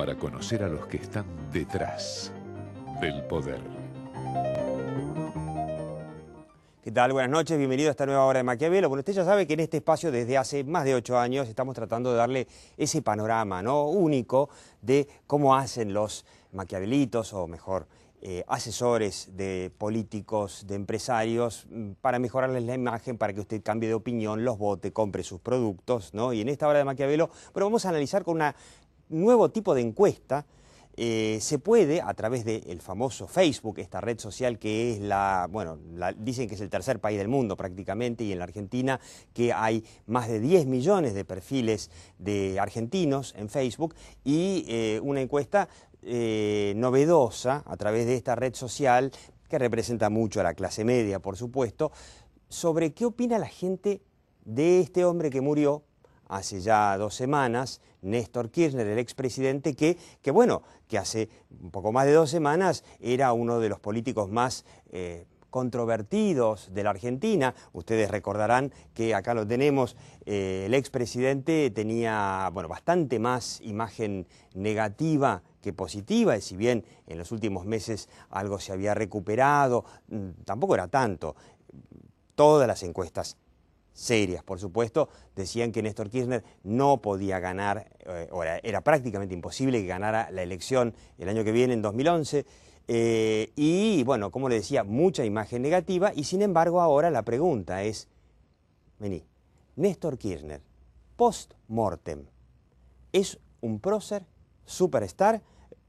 para conocer a los que están detrás del poder. ¿Qué tal? Buenas noches, bienvenido a esta nueva hora de Maquiavelo. Bueno, usted ya sabe que en este espacio desde hace más de 8 años estamos tratando de darle ese panorama, ¿no?, único de cómo hacen los maquiavelitos, o mejor, asesores de políticos, de empresarios, para mejorarles la imagen, para que usted cambie de opinión, los vote, compre sus productos, ¿no? Y en esta hora de Maquiavelo, bueno, vamos a analizar con un nuevo tipo de encuesta. Se puede, a través del famoso Facebook, esta red social que es dicen que es el tercer país del mundo prácticamente, y en la Argentina que hay más de 10 millones de perfiles de argentinos en Facebook, y una encuesta novedosa a través de esta red social que representa mucho a la clase media, por supuesto, sobre qué opina la gente de este hombre que murió hace ya 2 semanas, Néstor Kirchner, el expresidente, que hace un poco más de 2 semanas era uno de los políticos más controvertidos de la Argentina. Ustedes recordarán que acá lo tenemos, el expresidente tenía bastante más imagen negativa que positiva, y si bien en los últimos meses algo se había recuperado, tampoco era tanto. Todas las encuestas serias, por supuesto, decían que Néstor Kirchner no podía ganar, era prácticamente imposible que ganara la elección el año que viene, en 2011, y bueno, como le decía, mucha imagen negativa, y sin embargo ahora la pregunta es, Néstor Kirchner, post-mortem, ¿es un prócer, superstar?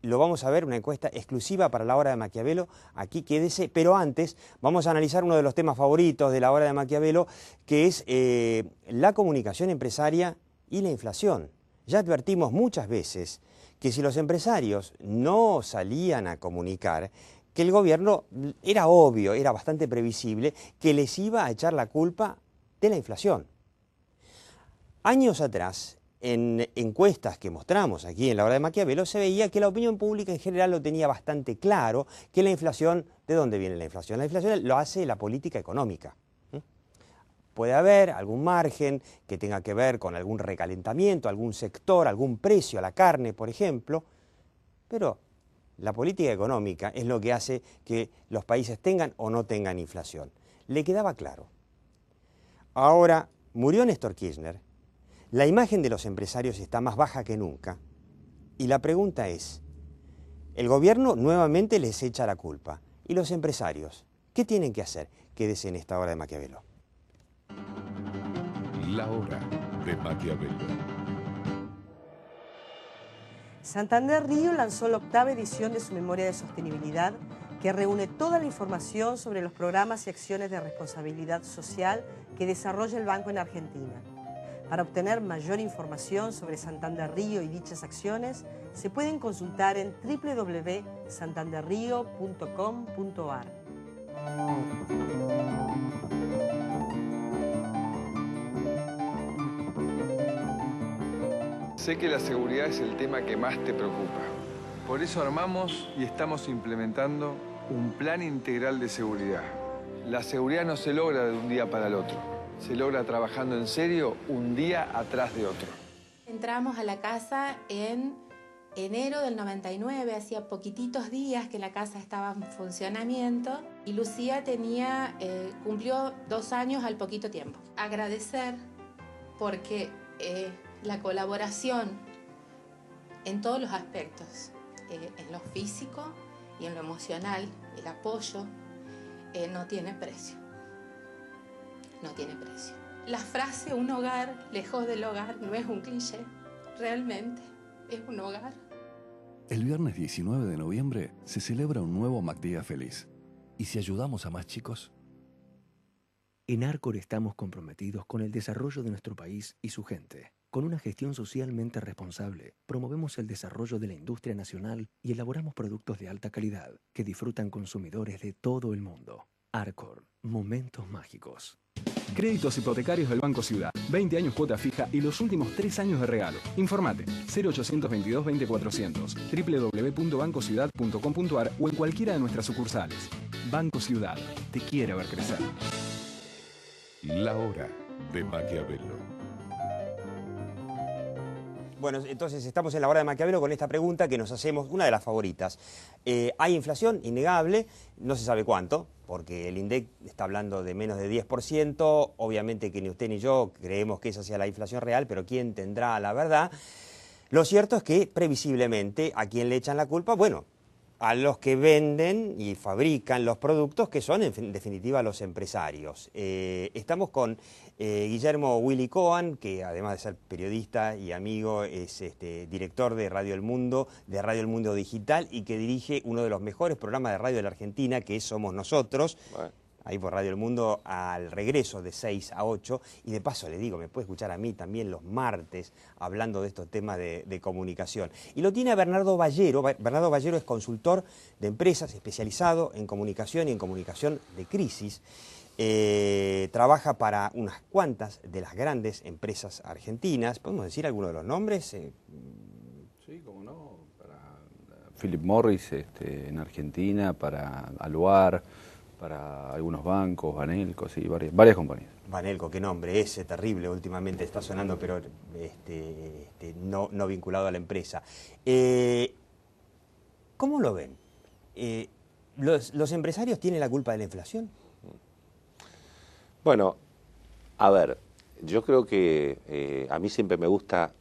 Lo vamos a ver, una encuesta exclusiva para la hora de Maquiavelo, aquí quédese, pero antes vamos a analizar uno de los temas favoritos de la hora de Maquiavelo, que es la comunicación empresaria y la inflación. Ya advertimos muchas veces que si los empresarios no salían a comunicar, que el gobierno, era obvio, era bastante previsible, que les iba a echar la culpa de la inflación. Años atrás, en encuestas que mostramos aquí en la hora de Maquiavelo, se veía que la opinión pública en general lo tenía bastante claro, que la inflación, ¿de dónde viene la inflación? La inflación lo hace la política económica. Puede haber algún margen que tenga que ver con algún recalentamiento, algún sector, algún precio a la carne, por ejemplo, pero la política económica es lo que hace que los países tengan o no tengan inflación. Le quedaba claro. Ahora, murió Néstor Kirchner. La imagen de los empresarios está más baja que nunca, y la pregunta es, el gobierno nuevamente les echa la culpa, ¿y los empresarios qué tienen que hacer? Quédese en esta hora de Maquiavelo. La hora de Maquiavelo. Santander Río lanzó la 8ª edición de su Memoria de Sostenibilidad, que reúne toda la información sobre los programas y acciones de responsabilidad social que desarrolla el banco en Argentina. Para obtener mayor información sobre Santander Río y dichas acciones, se pueden consultar en www.santanderrio.com.ar. Sé que la seguridad es el tema que más te preocupa. Por eso armamos y estamos implementando un plan integral de seguridad. La seguridad no se logra de un día para el otro. Se logra trabajando en serio un día atrás de otro. Entramos a la casa en enero del 99, hacía poquititos días que la casa estaba en funcionamiento, y Lucía cumplió 2 años al poquito tiempo. Agradecer porque la colaboración en todos los aspectos, en lo físico y en lo emocional, el apoyo, no tiene precio. No tiene precio. La frase "un hogar lejos del hogar" no es un cliché, realmente es un hogar. El viernes 19 de noviembre se celebra un nuevo MacDía Feliz. ¿Y si ayudamos a más chicos? En Arcor estamos comprometidos con el desarrollo de nuestro país y su gente. Con una gestión socialmente responsable, promovemos el desarrollo de la industria nacional y elaboramos productos de alta calidad que disfrutan consumidores de todo el mundo. Arcor, momentos mágicos. Créditos hipotecarios del Banco Ciudad. 20 años cuota fija y los últimos 3 años de regalo. Informate 0822 20400, www.bancociudad.com.ar o en cualquiera de nuestras sucursales. Banco Ciudad, te quiere ver crecer. La hora de Maquiavelo. Bueno, entonces estamos en la hora de Maquiavelo con esta pregunta que nos hacemos, una de las favoritas. Hay inflación, innegable, no se sabe cuánto, porque el INDEC está hablando de menos de 10%, obviamente que ni usted ni yo creemos que esa sea la inflación real, pero ¿quién tendrá la verdad? Lo cierto es que, previsiblemente, ¿a quién le echan la culpa? Bueno, a los que venden y fabrican los productos, que son en definitiva los empresarios. Estamos con Guillermo Willy Cohen, que además de ser periodista y amigo, es director de Radio El Mundo Digital, y que dirige uno de los mejores programas de radio de la Argentina, que es Somos Nosotros. Bueno. Ahí por Radio El Mundo, al regreso de 6 a 8, y de paso le digo, me puede escuchar a mí también los martes hablando de estos temas de comunicación. Y lo tiene a Bernardo Ballero. Bernardo Ballero es consultor de empresas, especializado en comunicación y en comunicación de crisis. Trabaja para unas cuantas de las grandes empresas argentinas. ¿Podemos decir alguno de los nombres? Sí, cómo no. Para Philip Morris en Argentina, para Aluar, para algunos bancos, Banelco, sí, varias compañías. Banelco, qué nombre, ese terrible, últimamente está sonando, pero no vinculado a la empresa. ¿Cómo lo ven? ¿Los empresarios tienen la culpa de la inflación? Bueno, a ver, yo creo que a mí siempre me gusta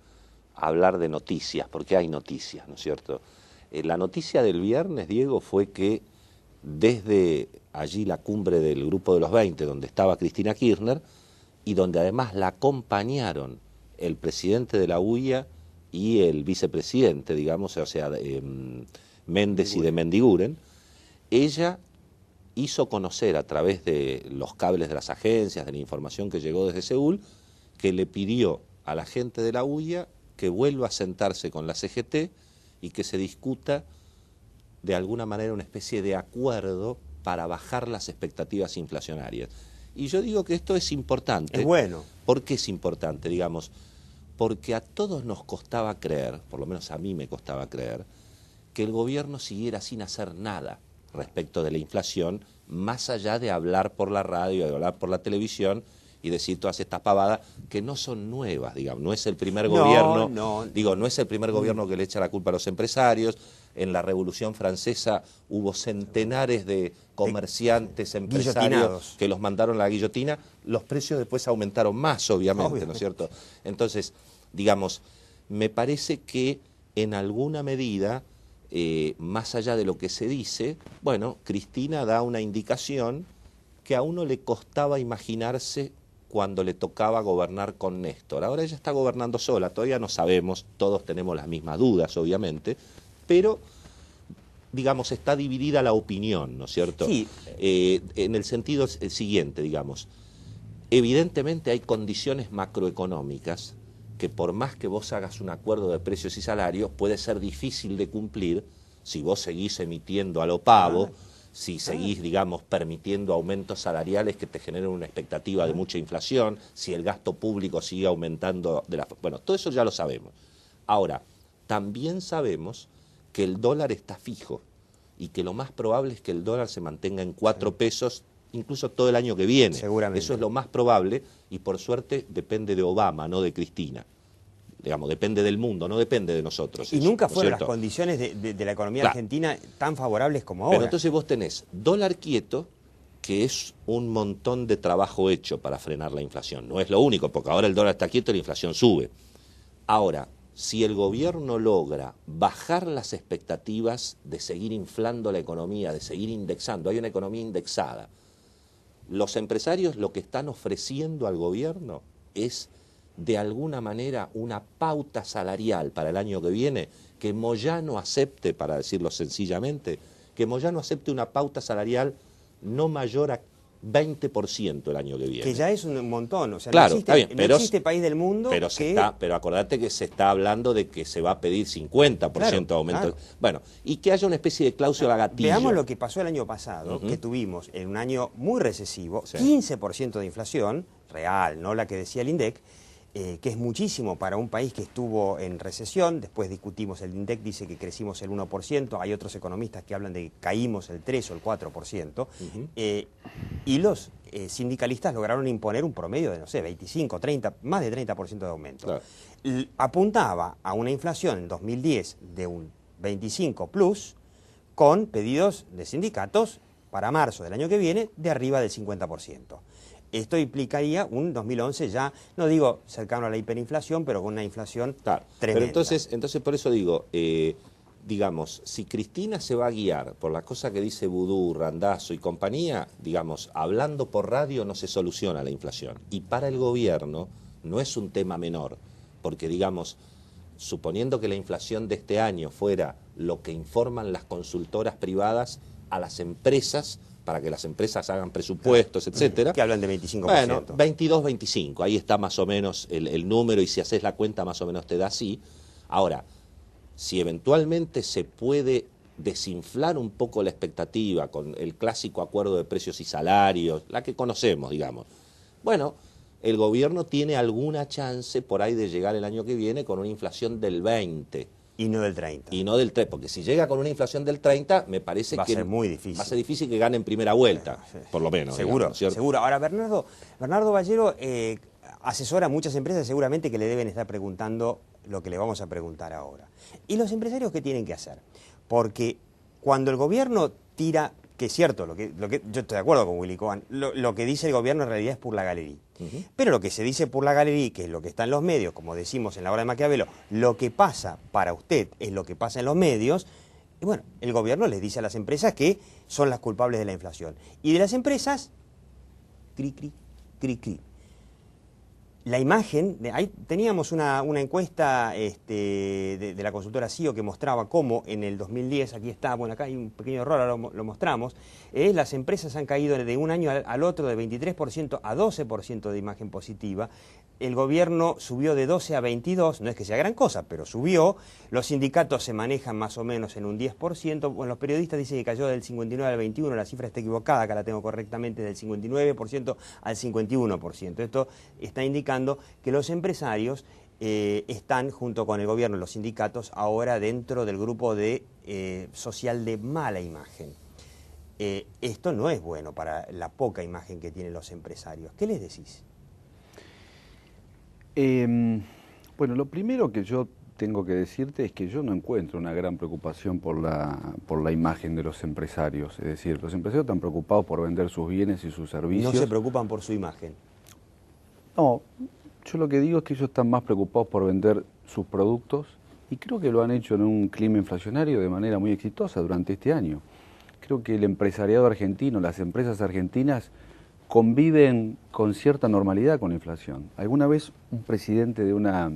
hablar de noticias, porque hay noticias, ¿no es cierto? La noticia del viernes, Diego, fue que desde allí la cumbre del Grupo de los 20, donde estaba Cristina Kirchner, y donde además la acompañaron el presidente de la UIA y el vicepresidente, digamos, o sea, Méndez y de Mendiguren, ella hizo conocer a través de los cables de las agencias, de la información que llegó desde Seúl, que le pidió a la gente de la UIA que vuelva a sentarse con la CGT y que se discuta de alguna manera una especie de acuerdo para bajar las expectativas inflacionarias. Y yo digo que esto es importante. Es bueno. ¿Por qué es importante? Digamos, porque a todos nos costaba creer, por lo menos a mí me costaba creer, que el gobierno siguiera sin hacer nada respecto de la inflación, más allá de hablar por la radio, de hablar por la televisión y decir todas estas pavadas que no son nuevas, digamos. No es el primer gobierno, no es el primer gobierno que le echa la culpa a los empresarios. En la Revolución Francesa hubo centenares de comerciantes, empresarios que los mandaron a la guillotina. Los precios después aumentaron más, obviamente, ¿no es cierto? Entonces, digamos, me parece que en alguna medida, más allá de lo que se dice, bueno, Cristina da una indicación que a uno le costaba imaginarse cuando le tocaba gobernar con Néstor. Ahora ella está gobernando sola, todavía no sabemos, todos tenemos las mismas dudas, obviamente, pero, digamos, está dividida la opinión, ¿no es cierto? Sí. En el sentido siguiente, digamos, evidentemente hay condiciones macroeconómicas que por más que vos hagas un acuerdo de precios y salarios, puede ser difícil de cumplir si vos seguís emitiendo a lo pavo, si seguís, digamos, permitiendo aumentos salariales que te generen una expectativa de mucha inflación, si el gasto público sigue aumentando. Bueno, todo eso ya lo sabemos. Ahora, también sabemos que el dólar está fijo y que lo más probable es que el dólar se mantenga en 4 pesos incluso todo el año que viene. Seguramente. Eso es lo más probable y por suerte depende de Obama, no de Cristina. Digamos, depende del mundo, no depende de nosotros. Y eso, nunca ¿no fueron cierto? las condiciones de la economía argentina tan favorables como ahora. Pero entonces vos tenés dólar quieto, que es un montón de trabajo hecho para frenar la inflación. No es lo único, porque ahora el dólar está quieto y la inflación sube. Ahora, si el gobierno logra bajar las expectativas de seguir inflando la economía, de seguir indexando, hay una economía indexada, los empresarios lo que están ofreciendo al gobierno es de alguna manera una pauta salarial para el año que viene, que Moyano acepte, para decirlo sencillamente, que Moyano acepte una pauta salarial no mayor a 20% el año que viene. Que ya es un montón, o sea, claro, no existe, está bien, pero, no existe país del mundo pero acordate que se está hablando de que se va a pedir 50% de aumento. Claro. Bueno, y que haya una especie de cláusula gatillo. Veamos lo que pasó el año pasado, que tuvimos en un año muy recesivo, 15% de inflación real, no la que decía el INDEC, que es muchísimo para un país que estuvo en recesión. Después discutimos, el INDEC dice que crecimos el 1%, hay otros economistas que hablan de que caímos el 3 o el 4%, y los sindicalistas lograron imponer un promedio de, no sé, 25, 30, más de 30% de aumento. Claro. Apuntaba a una inflación en 2010 de un 25 plus, con pedidos de sindicatos para marzo del año que viene de arriba del 50%. Esto implicaría un 2011 ya, no digo cercano a la hiperinflación, pero con una inflación tremenda. Pero entonces por eso digo, digamos, si Cristina se va a guiar por la cosa que dice Vudú, Randazzo y compañía, digamos, hablando por radio no se soluciona la inflación. Y para el gobierno no es un tema menor, porque digamos, suponiendo que la inflación de este año fuera lo que informan las consultoras privadas a las empresas, para que las empresas hagan presupuestos, etcétera. Que hablan de 25%. Bueno, 22, 25, ahí está más o menos el número, y si haces la cuenta más o menos te da así. Ahora, si eventualmente se puede desinflar un poco la expectativa con el clásico acuerdo de precios y salarios, la que conocemos, digamos, bueno, el gobierno tiene alguna chance por ahí de llegar el año que viene con una inflación del 20%. Y no del 30. Y no del 3, porque si llega con una inflación del 30, me parece va que a ser muy difícil. Va a ser difícil que gane en primera vuelta, por lo menos. Seguro, digamos, seguro. Ahora, Bernardo Ballero asesora a muchas empresas seguramente que le deben estar preguntando lo que le vamos a preguntar ahora. ¿Y los empresarios qué tienen que hacer? Porque cuando el gobierno tira, que es cierto, yo estoy de acuerdo con Willy Cohen, lo que dice el gobierno en realidad es por la galería. Pero lo que se dice por la galería, que es lo que está en los medios, como decimos en la hora de Maquiavelo, lo que pasa para usted es lo que pasa en los medios, y bueno, el gobierno les dice a las empresas que son las culpables de la inflación. Y de las empresas, cri, cri, cri, cri. La imagen, ahí teníamos una encuesta de la consultora CIO que mostraba cómo en el 2010, aquí está, bueno, acá hay un pequeño error, ahora lo mostramos, las empresas han caído de un año al otro de 23% a 12% de imagen positiva. El gobierno subió de 12 a 22, no es que sea gran cosa, pero subió. Los sindicatos se manejan más o menos en un 10%. Bueno, los periodistas dicen que cayó del 59 al 21, la cifra está equivocada, acá la tengo correctamente, del 59% al 51%. Esto está indicando que los empresarios están, junto con el gobierno y los sindicatos, ahora dentro del grupo social de mala imagen. Esto no es bueno para la poca imagen que tienen los empresarios. ¿Qué les decís? Bueno, lo primero que yo tengo que decirte es que yo no encuentro una gran preocupación por la imagen de los empresarios. Es decir, los empresarios están preocupados por vender sus bienes y sus servicios. No se preocupan por su imagen. No, yo lo que digo es que ellos están más preocupados por vender sus productos, y creo que lo han hecho en un clima inflacionario de manera muy exitosa durante este año. Creo que el empresariado argentino, las empresas argentinas, conviven con cierta normalidad con la inflación. Alguna vez un presidente de una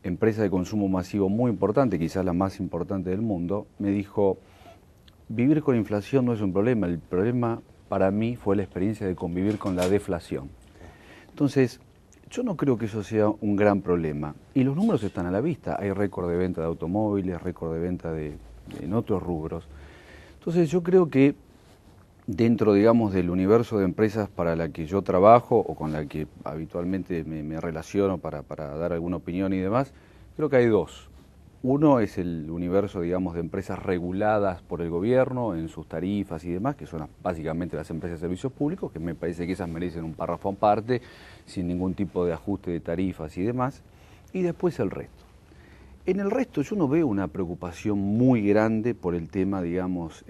empresa de consumo masivo muy importante, quizás la más importante del mundo, me dijo, vivir con inflación no es un problema, el problema para mí fue la experiencia de convivir con la deflación. Entonces, yo no creo que eso sea un gran problema. Y los números están a la vista. Hay récord de venta de automóviles, récord de venta en otros rubros. Entonces, yo creo que dentro, digamos, del universo de empresas para la que yo trabajo o con la que habitualmente me relaciono para dar alguna opinión y demás, creo que hay dos. Uno es el universo, digamos, de empresas reguladas por el gobierno en sus tarifas y demás, que son básicamente las empresas de servicios públicos, que me parece que esas merecen un párrafo aparte, sin ningún tipo de ajuste de tarifas y demás. Y después el resto. En el resto yo no veo una preocupación muy grande por el tema, digamos,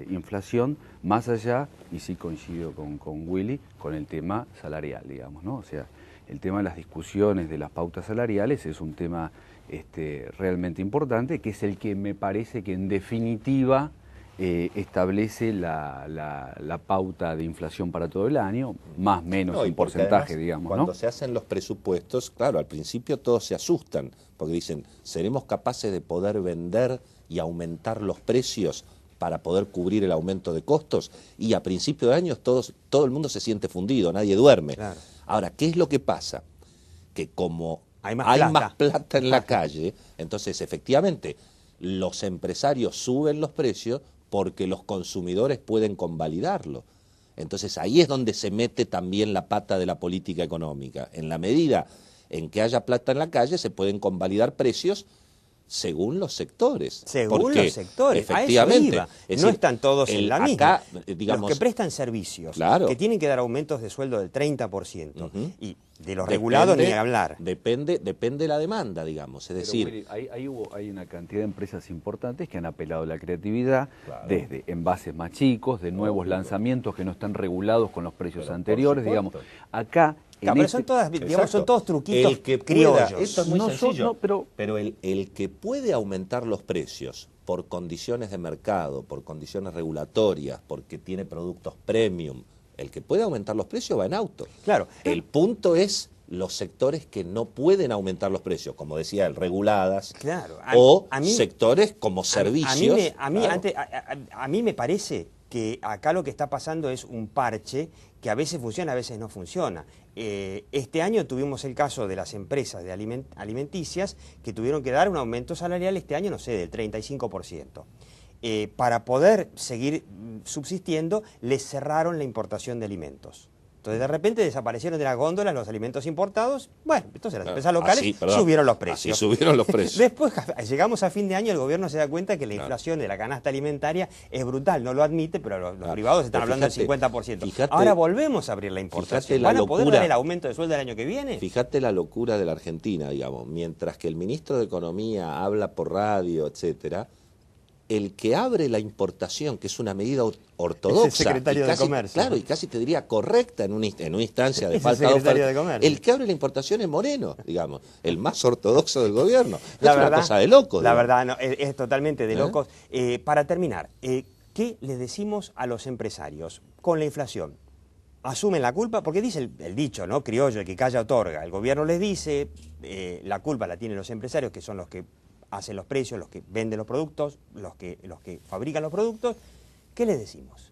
inflación, más allá, y sí coincido con Willy, con el tema salarial, digamos, ¿no? O sea, el tema de las discusiones de las pautas salariales es un tema realmente importante, que es el que me parece que en definitiva establece la pauta de inflación para todo el año, más o menos un porcentaje, además, digamos, cuando ¿no? se hacen los presupuestos, claro, al principio todos se asustan, porque dicen, ¿seremos capaces de poder vender y aumentar los precios para poder cubrir el aumento de costos? Y a principio de año todo el mundo se siente fundido, nadie duerme. Claro. Ahora, ¿qué es lo que pasa? Que como hay más plata en la calle, entonces efectivamente los empresarios suben los precios porque los consumidores pueden convalidarlo. Entonces ahí es donde se mete también la pata de la política económica. En la medida en que haya plata en la calle se pueden convalidar precios según los sectores. Según los sectores, efectivamente, a eso iba. No están todos en la misma. Digamos, los que prestan servicios, claro, que tienen que dar aumentos de sueldo del 30%, y de los regulados ni hablar. Depende de la demanda, digamos. Es decir, hay una cantidad de empresas importantes que han apelado a la creatividad, desde envases más chicos, de nuevos lanzamientos que no están regulados con los precios anteriores, digamos. Acá... pero son todas, digamos, son todos truquitos criollos. Esto es muy sencillo, pero el que puede aumentar los precios por condiciones de mercado, por condiciones regulatorias, porque tiene productos premium, el que puede aumentar los precios va en auto. Claro. El punto es los sectores que no pueden aumentar los precios, como decía él, reguladas, claro, sectores como servicios. A mí me parece que acá lo que está pasando es un parche que a veces funciona, a veces no funciona. Este año tuvimos el caso de las empresas de alimenticias que tuvieron que dar un aumento salarial este año, no sé, del 35%. Para poder seguir subsistiendo, les cerraron la importación de alimentos. Entonces, de repente desaparecieron de las góndolas los alimentos importados. Bueno, entonces las empresas locales subieron los precios. Así subieron los precios. Después, llegamos a fin de año, el gobierno se da cuenta que la inflación de la canasta alimentaria es brutal. No lo admite, pero los privados están hablando del 50%. Ahora volvemos a abrir la importación. ¿Van a poder dar el aumento de sueldo del año que viene? Fíjate la locura de la Argentina, digamos. Mientras que el ministro de Economía habla por radio, etcétera, el que abre la importación, que es una medida ortodoxa, es el secretario de Comercio. Claro, y casi te diría correcta en una instancia de falta de oferta. El que abre la importación es Moreno, digamos, el más ortodoxo del gobierno. Es una cosa de locos. La verdad, no, es totalmente de locos. Para terminar, ¿qué le decimos a los empresarios con la inflación? ¿Asumen la culpa? Porque dice el dicho, ¿no? Criollo, el que calla otorga. El gobierno les dice, la culpa la tienen los empresarios, que son los que hacen los precios, los que venden los productos, los que fabrican los productos. ¿Qué les decimos?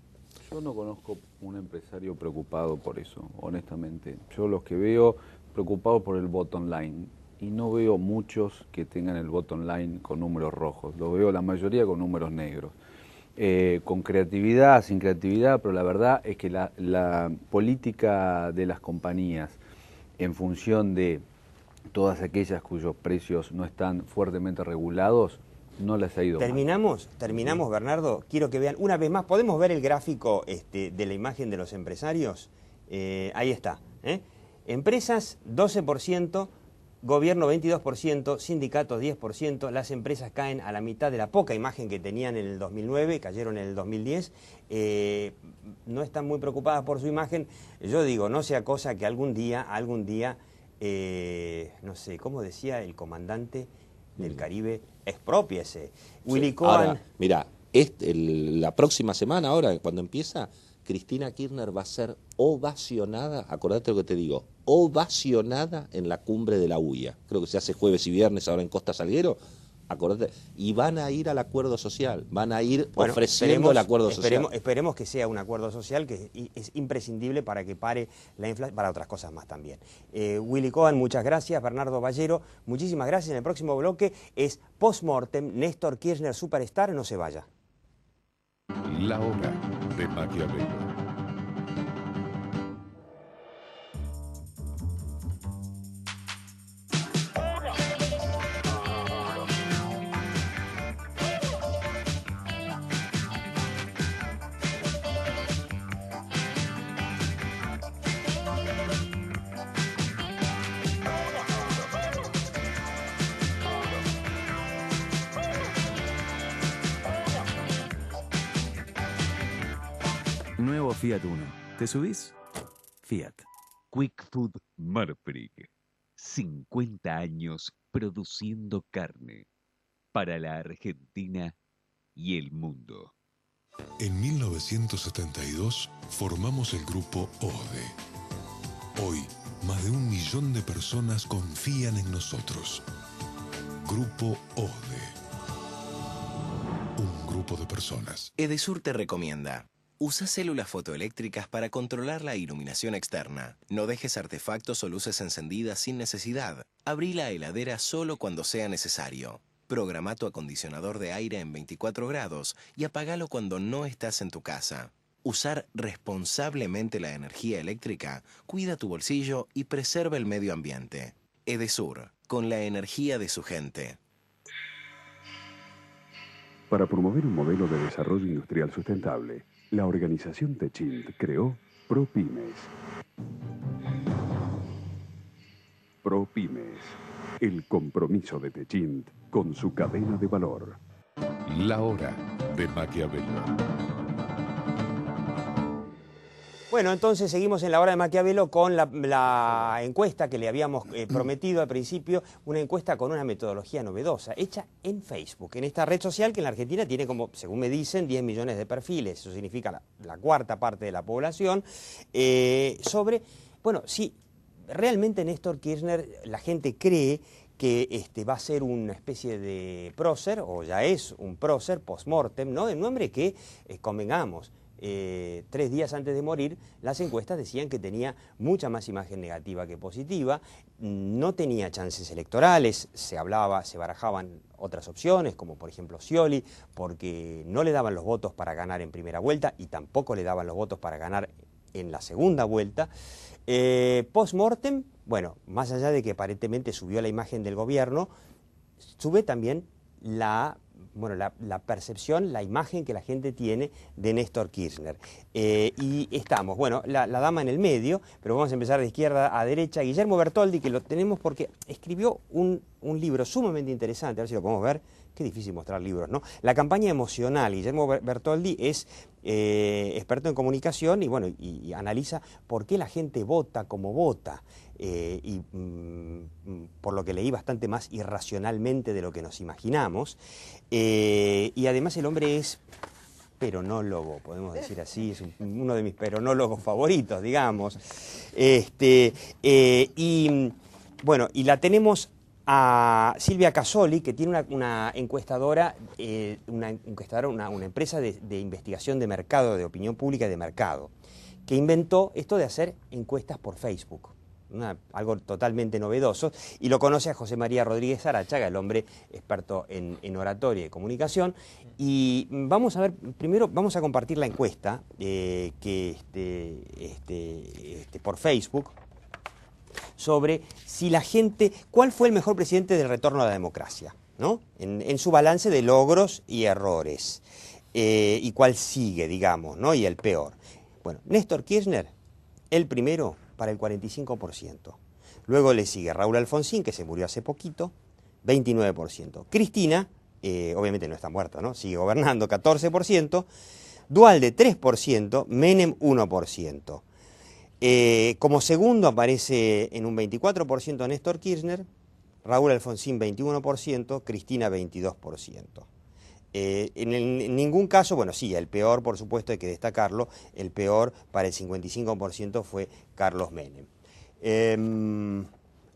Yo no conozco un empresario preocupado por eso, honestamente. Yo los que veo preocupados por el bottom line, y no veo muchos que tengan el bottom line con números rojos, lo veo la mayoría con números negros. Con creatividad, sin creatividad, pero la verdad es que la política de las compañías en función de todas aquellas cuyos precios no están fuertemente regulados, no les ha ido mal. Terminamos, Bernardo. Quiero que vean una vez más, ¿podemos ver el gráfico de la imagen de los empresarios? Ahí está. Empresas 12%, gobierno 22%, sindicatos 10%, las empresas caen a la mitad de la poca imagen que tenían en el 2009, cayeron en el 2010, no están muy preocupadas por su imagen. Yo digo, no sea cosa que algún día, no sé, ¿cómo decía el comandante del Caribe? Expropiese. Willy Cohen. Ahora, mira, la próxima semana, ahora cuando empieza, Cristina Kirchner va a ser ovacionada, acordate lo que te digo, ovacionada en la cumbre de la UIA. Creo que se hace jueves y viernes ahora en Costa Salguero. Acordate, y van a ir al acuerdo social, van a ir ofreciendo el acuerdo social. Esperemos que sea un acuerdo social que es imprescindible para que pare la inflación, para otras cosas más también. Willy Cohen, muchas gracias. Bernardo Ballero, muchísimas gracias. En el próximo bloque es Postmortem, Néstor Kirchner Superstar, no se vaya. La hora de Maquiavelo. Nuevo Fiat Uno. ¿Te subís? Fiat. Quick Food Marfrig. 50 años produciendo carne para la Argentina y el mundo. En 1972 formamos el grupo ODE. Hoy, más de 1 millón de personas confían en nosotros. Grupo ODE. Un grupo de personas. Edesur te recomienda: usa células fotoeléctricas para controlar la iluminación externa. No dejes artefactos o luces encendidas sin necesidad. Abrí la heladera solo cuando sea necesario. Programa tu acondicionador de aire en 24 grados y apagalo cuando no estás en tu casa. Usar responsablemente la energía eléctrica cuida tu bolsillo y preserva el medio ambiente. Edesur, con la energía de su gente. Para promover un modelo de desarrollo industrial sustentable, la organización Techint creó ProPymes. ProPymes, el compromiso de Techint con su cadena de valor. La hora de Maquiavelo. Bueno, entonces seguimos en la hora de Maquiavelo con la encuesta que le habíamos prometido al principio, una encuesta con una metodología novedosa, hecha en Facebook, en esta red social que en la Argentina tiene como, según me dicen, 10 millones de perfiles, eso significa la cuarta parte de la población, sobre, bueno, si realmente Néstor Kirchner, la gente cree que va a ser una especie de prócer, o ya es un prócer post-mortem, ¿no? El nombre que, convengamos, 3 días antes de morir, las encuestas decían que tenía mucha más imagen negativa que positiva, no tenía chances electorales, se barajaban otras opciones, como por ejemplo Scioli, porque no le daban los votos para ganar en primera vuelta y tampoco le daban los votos para ganar en la segunda vuelta. Post-mortem, bueno, más allá de que aparentemente subió la imagen del gobierno, sube también la percepción, la imagen que la gente tiene de Néstor Kirchner. Y estamos, bueno, la dama en el medio, pero vamos a empezar de izquierda a derecha. Guillermo Bertoldi, que lo tenemos porque escribió un libro sumamente interesante, a ver si lo podemos ver. Qué difícil mostrar libros, ¿no? La campaña emocional. Guillermo Bertoldi es experto en comunicación y, bueno, y analiza por qué la gente vota como vota. Por lo que leí, bastante más irracionalmente de lo que nos imaginamos. Y además el hombre es peronólogo, podemos decir así, es uno de mis peronólogos favoritos, digamos. Y la tenemos a Silvia Casoli, que tiene una encuestadora, una empresa de investigación de mercado, de opinión pública y de mercado, que inventó esto de hacer encuestas por Facebook. Algo totalmente novedoso, y lo conoce a José María Rodríguez Arachaga, el hombre experto en oratoria y comunicación. Y vamos a ver, primero vamos a compartir la encuesta por Facebook sobre si la gente, cuál fue el mejor presidente del retorno a la democracia, ¿no? En su balance de logros y errores, y cuál sigue, digamos, ¿no? Y el peor. Bueno, Néstor Kirchner, el primero, para el 45%. Luego le sigue Raúl Alfonsín, que se murió hace poquito, 29%. Cristina, obviamente no está muerta, ¿no? Sigue gobernando, 14%. Duhalde, 3%. Menem, 1%. Como segundo aparece en un 24% Néstor Kirchner, Raúl Alfonsín 21%, Cristina 22%. En ningún caso, bueno, sí, el peor, por supuesto, hay que destacarlo, el peor para el 55% fue Carlos Menem.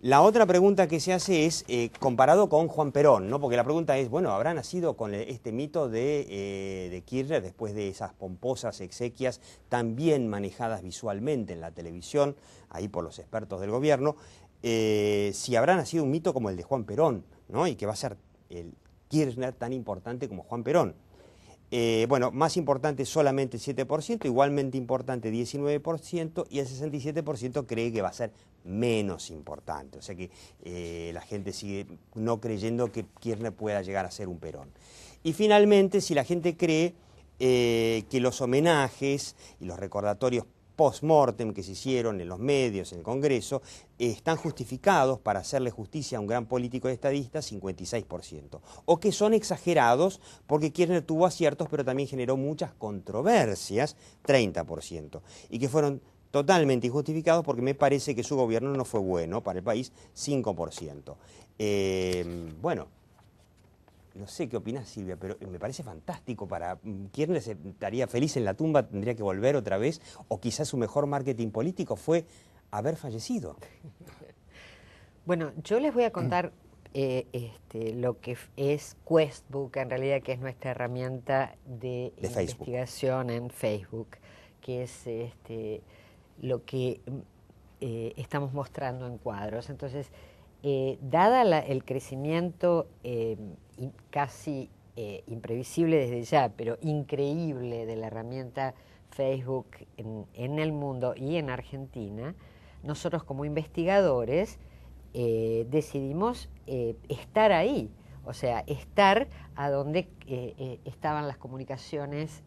La otra pregunta que se hace es, comparado con Juan Perón, ¿no? Porque la pregunta es, bueno, ¿habrá nacido con este mito de Kirchner después de esas pomposas exequias tan bien manejadas visualmente en la televisión, ahí por los expertos del gobierno, si habrá nacido un mito como el de Juan Perón, ¿no? Y que va a ser el Kirchner tan importante como Juan Perón. Más importante solamente 7%, igualmente importante 19%, y el 67% cree que va a ser menos importante. O sea que la gente sigue no creyendo que Kirchner pueda llegar a ser un Perón. Y finalmente, si la gente cree que los homenajes y los recordatorios post-mortem que se hicieron en los medios, en el Congreso, están justificados para hacerle justicia a un gran político y estadista, 56%. O que son exagerados porque Kirchner tuvo aciertos, pero también generó muchas controversias, 30%. Y que fueron totalmente injustificados porque me parece que su gobierno no fue bueno para el país, 5%. No sé qué opinás, Silvia, pero me parece fantástico. Para Kirchner estaría feliz en la tumba, tendría que volver otra vez, o quizás su mejor marketing político fue haber fallecido. Bueno, yo les voy a contar lo que es Questbook, en realidad, que es nuestra herramienta de investigación en Facebook, que es lo que estamos mostrando en cuadros. Entonces, dada el crecimiento casi imprevisible desde ya, pero increíble de la herramienta Facebook en el mundo y en Argentina, nosotros como investigadores decidimos estar ahí, o sea, estar a donde estaban las comunicaciones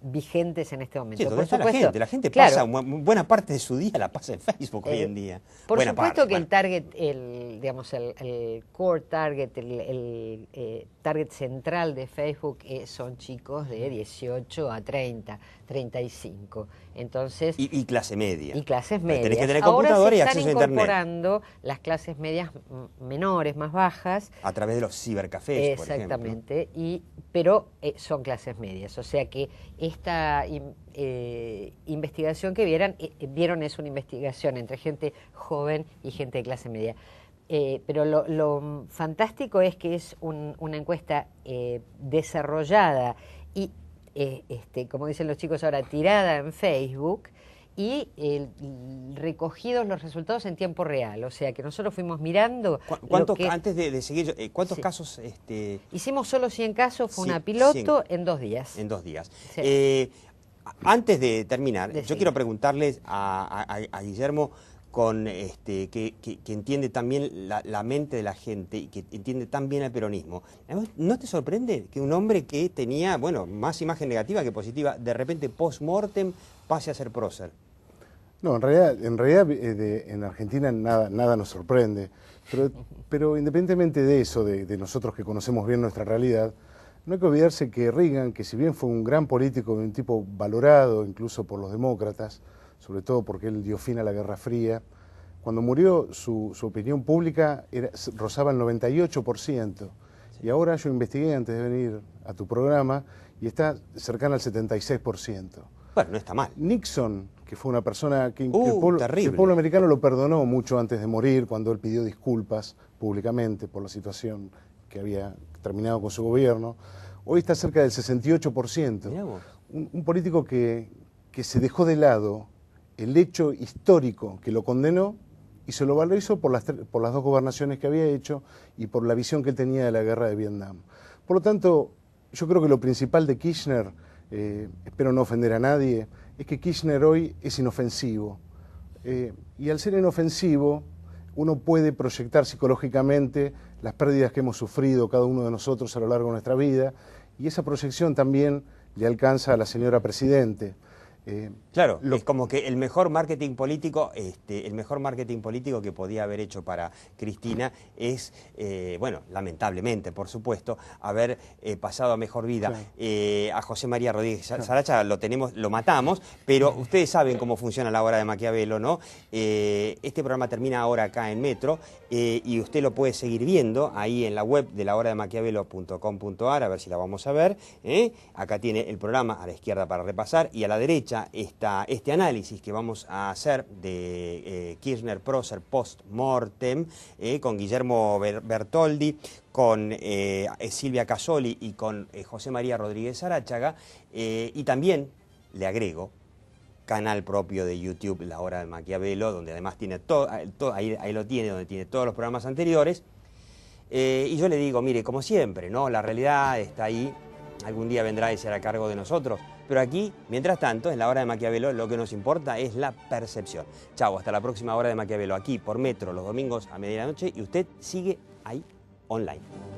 vigentes en este momento. Sí, por está supuesto, la gente claro, pasa, buena parte de su día la pasa en Facebook hoy en día. Por buena supuesto parte, que el target, el core target, el target central de Facebook son chicos de 18 a 30, 35. Entonces, y clase media. Y clases medias. Tenés que tener Ahora computadora se y acceso a están internet. incorporando las clases medias menores, más bajas. A través de los cibercafés, por ejemplo. Exactamente, pero son clases medias. O sea que esta investigación que vieron es una investigación entre gente joven y gente de clase media. Pero lo fantástico es que es una encuesta desarrollada y, como dicen los chicos ahora, tirada en Facebook y recogidos los resultados en tiempo real. O sea que nosotros fuimos mirando... Antes de seguir, ¿cuántos casos? Hicimos solo 100 casos, fue una piloto en 2 días. En 2 días. Sí. Antes de terminar, yo quiero preguntarles a Guillermo, que entiende también la mente de la gente y que entiende tan bien el peronismo. ¿No te sorprende que un hombre que tenía, más imagen negativa que positiva, de repente post-mortem pase a ser prócer? No, en realidad en Argentina nada nos sorprende, pero independientemente de eso, de nosotros que conocemos bien nuestra realidad, no hay que olvidarse que Reagan, que si bien fue un gran político, un tipo valorado incluso por los demócratas, sobre todo porque él dio fin a la Guerra Fría, cuando murió su opinión pública rozaba el 98%, sí. Y ahora yo investigué antes de venir a tu programa y está cercana al 76%. Bueno, no está mal. Nixon, que fue una persona que el pueblo americano lo perdonó mucho antes de morir, cuando él pidió disculpas públicamente por la situación que había terminado con su gobierno, hoy está cerca del 68%. Un político que se dejó de lado el hecho histórico que lo condenó y se lo valorizó por las 2 gobernaciones que había hecho y por la visión que él tenía de la guerra de Vietnam. Por lo tanto, yo creo que lo principal de Kirchner, espero no ofender a nadie, es que Kirchner hoy es inofensivo. Y al ser inofensivo, uno puede proyectar psicológicamente las pérdidas que hemos sufrido cada uno de nosotros a lo largo de nuestra vida, y esa proyección también le alcanza a la señora Presidente. Claro, es como que el mejor marketing político que podía haber hecho para Cristina es, lamentablemente, por supuesto, haber pasado a mejor vida. Claro. A José María Rodríguez Sarachaga lo matamos, pero ustedes saben cómo funciona la hora de Maquiavelo, ¿no? Este programa termina ahora acá en Metro y usted lo puede seguir viendo ahí en la web de lahorademaquiavelo.com.ar, a ver si la vamos a ver. Acá tiene el programa a la izquierda para repasar y a la derecha está este análisis que vamos a hacer de Kirchner Prócer post-mortem con Guillermo Bertoldi, con Silvia Casoli y con José María Rodríguez Sarachaga, y también le agrego canal propio de YouTube, La Hora de Maquiavelo, donde además tiene ahí lo tiene, donde tiene todos los programas anteriores. Y yo le digo, mire, como siempre, ¿no? La realidad está ahí, algún día vendrá y será a cargo de nosotros, pero aquí, mientras tanto, en La Hora de Maquiavelo lo que nos importa es la percepción. Chau, hasta la próxima Hora de Maquiavelo, aquí por Metro, los domingos a medianoche, y usted sigue ahí online.